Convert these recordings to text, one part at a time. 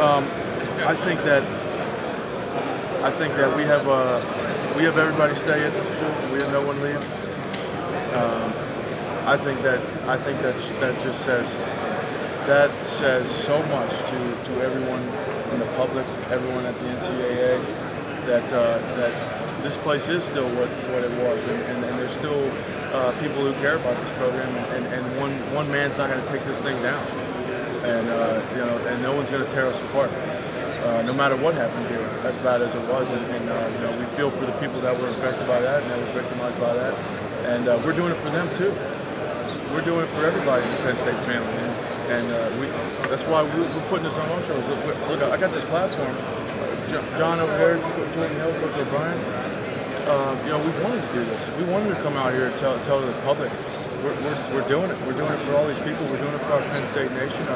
I think that we have everybody stay at the school. We have no one leave. I think that just says so much to everyone in the public, everyone at the NCAA, that this place is still what it was, and there's still people who care about this program, and one man's not going to take this thing down, and and no one's going to tear us apart. No matter what happened here, as bad as it was, and we feel for the people that were affected by that and that were victimized by that, and we're doing it for them too. We're doing it for everybody in the Penn State family, and that's why we're putting this on our shows. Look, I got this platform. John over there, Jordan Hill, Coach O'Brien. We wanted to do this. We wanted to come out here and tell the public. We're doing it. We're doing it for all these people. We're doing it for our Penn State nation,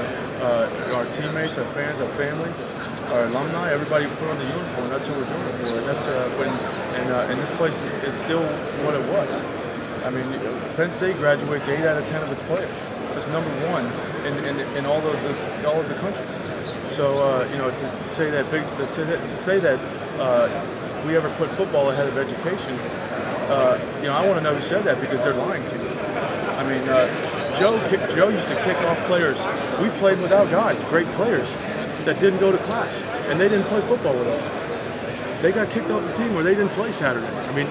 our teammates, our fans, our family, our alumni, everybody who put on the uniform. That's what we're doing it for. And that's and this place is still what it was. I mean, Penn State graduates 8 out of 10 of its players. It's number one in all of the country. So to say that we ever put football ahead of education, I want to know who said that, because they're lying to you. I mean, Joe used to kick off players. We played without guys, great players, that didn't go to class, and they didn't play football with us. They got kicked off the team, or they didn't play Saturday. I mean,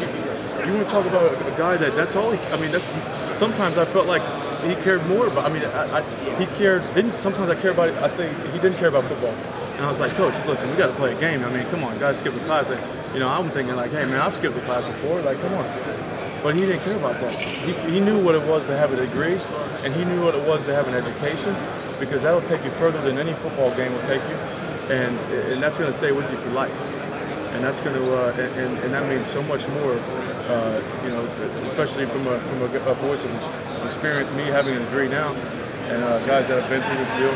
you want to talk about a guy that's all he, I mean, sometimes I felt like he cared more about, he cared, sometimes I care about it, I think he didn't care about football. And I was like, Coach, listen, we got to play a game. I mean, come on, guys skip the class. I'm thinking like, hey man, I've skipped the class before, like, come on. But he didn't care about that. He knew what it was to have a degree, and he knew what it was to have an education, because that'll take you further than any football game will take you, and that's going to stay with you for life. And that's going to, and that means so much more, especially from a voice of experience, me having a degree now, and guys that have been through this deal.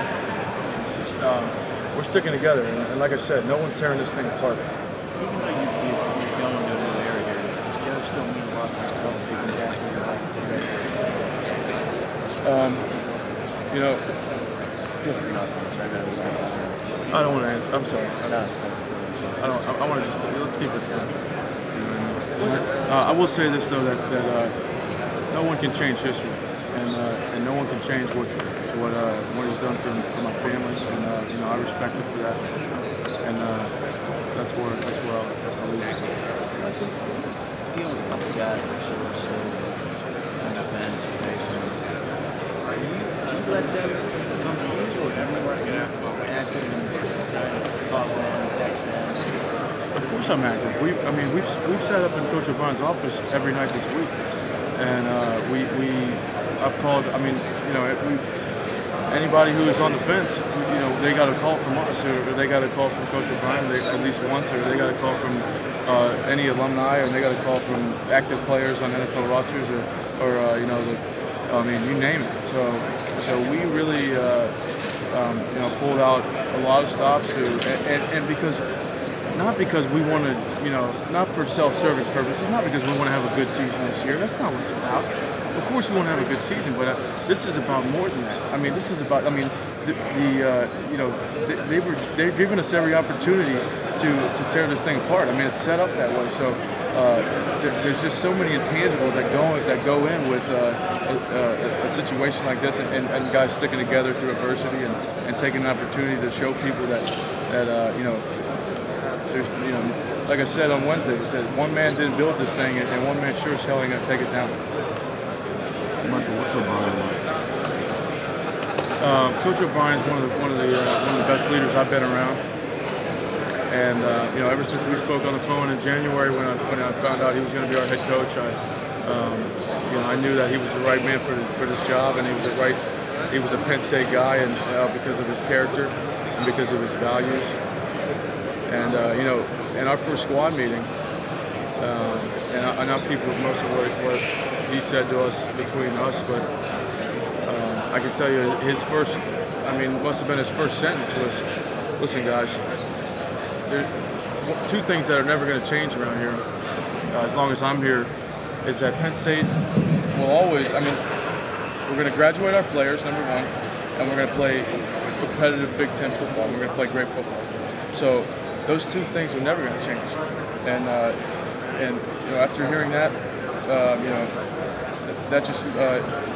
We're sticking together, and like I said, no one's tearing this thing apart. Even though you're going to a new area here, does Joe still mean a lot to other people that ask you about I don't want to answer. I'm sorry. I want to just let's keep it. I will say this though, that no one can change history, and no one can change what he's done for my family, and I respect him for that, and that's where I'll leave it. Dealing with a couple guys that show on the fence, do you let them come to you, or do you work active and talk to them, text them? Of course I'm active. We've sat up in Coach O'Brien's office every night this week, and I've called. Anybody who is on the fence, they got a call from us, or they got a call from Coach O'Brien at least once, or they got a call from any alumni, or they got a call from active players on NFL rosters, or you name it. So we really pulled out a lot of stops and because. Not because we want to, not for self-serving purposes, not because we want to have a good season this year. That's not what it's about. Of course we want to have a good season, but this is about more than that. This is about, they're giving us every opportunity to tear this thing apart. It's set up that way. So there's just so many intangibles that go in with a situation like this, and guys sticking together through adversity and taking an opportunity to show people that there's, like I said on Wednesday, it says one man didn't build this thing, and one man sure as hell ain't gonna take it down. Michael, what's O'Brien like? Coach O'Brien's one of the best leaders I've been around, and ever since we spoke on the phone in January when I found out he was going to be our head coach, I knew that he was the right man for this job, and he was a Penn State guy, and because of his character and because of his values. And in our first squad meeting, and I know people most of what he said to us between us, but I can tell you his first, must have been his first sentence was, "Listen, guys, there's two things that are never going to change around here, as long as I'm here, is that Penn State will always, we're going to graduate our players, number one, and we're going to play competitive Big Ten football. We're going to play great football. So those two things are never going to change. And you know, after hearing that, you know, that just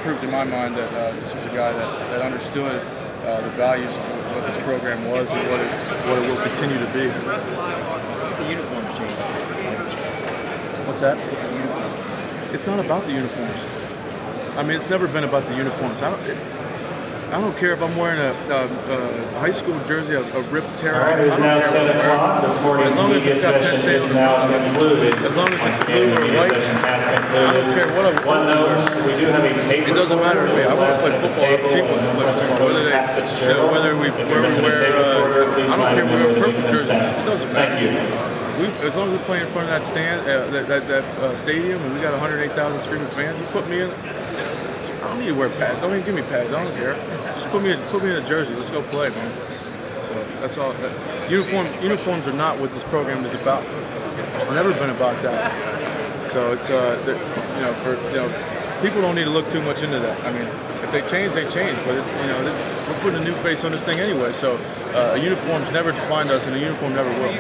proved in my mind that this was a guy that understood the values of what this program was and what it will continue to be. The uniforms change. What's that? It's not about the uniforms. I mean, it's never been about the uniforms. I don't care if I'm wearing a high school jersey, a ripped tear. All right, it is now 10 o'clock. This morning's media session is now concluded. As long as it's blue or white, I don't care what I'm wearing. One note, we do have a paper. It doesn't matter to me. I want to play football. Other people want to play football. Whether we wear, I don't care if we wear purple jerseys. It doesn't matter. Thank you. As long as we play in front of that stand, that stadium, and we got 108,000 screaming fans, you put me in. I don't need to wear pads. Don't even give me pads. I don't care. Just put me in a jersey. Let's go play, man. So that's all. Uniforms are not what this program is about. It's never been about that. So it's you know, people don't need to look too much into that. I mean, if they change, they change. But you know, we're putting a new face on this thing anyway. So a uniform's never defined us, and a uniform never will.